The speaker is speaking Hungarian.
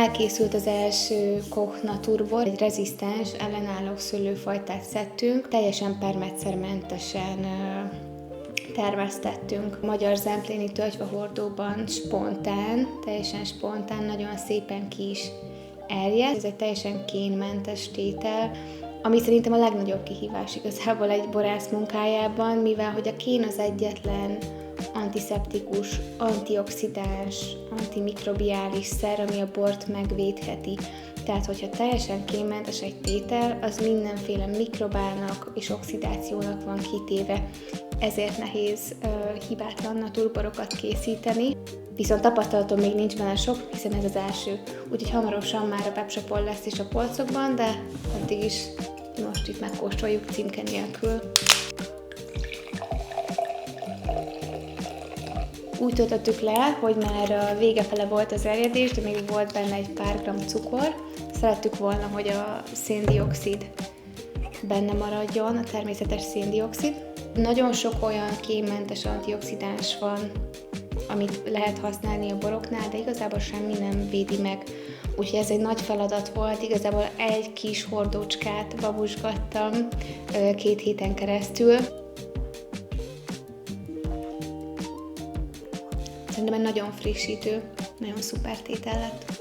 Elkészült az első Koch Naturbor, egy rezisztens, ellenálló szőlőfajtát szedtünk, teljesen permetszermentesen termesztettünk. Magyar zempléni tölgyfahordóban spontán, teljesen spontán, nagyon szépen ki is erjed. Ez egy teljesen kénmentes tétel, ami szerintem a legnagyobb kihívás igazából egy borász munkájában, mivel hogy a kén az egyetlen antiszeptikus, antioxidáns, antimikrobiális szer, ami a bort megvédheti. Tehát, hogyha teljesen kénmentes egy tétel, az mindenféle mikrobának és oxidációnak van kitéve. Ezért nehéz hibátlan naturborokat készíteni. Viszont tapasztalatom még nincs benne sok, hiszen ez az első. Úgyhogy hamarosan már a webshopon lesz is a polcokban, de addig is most itt megkóstoljuk címke nélkül. Úgy töltöttük le, hogy már a vége fele volt az erjedés, de még volt benne egy pár gram cukor. Szerettük volna, hogy a széndioxid benne maradjon, a természetes széndioxid. Nagyon sok olyan kénmentes antioxidáns van, amit lehet használni a boroknál, de igazából semmi nem védi meg. Úgyhogy ez egy nagy feladat volt, igazából egy kis hordócskát babusgattam 2 héten keresztül. Szerintem egy nagyon frissítő, nagyon szuper tétel lett.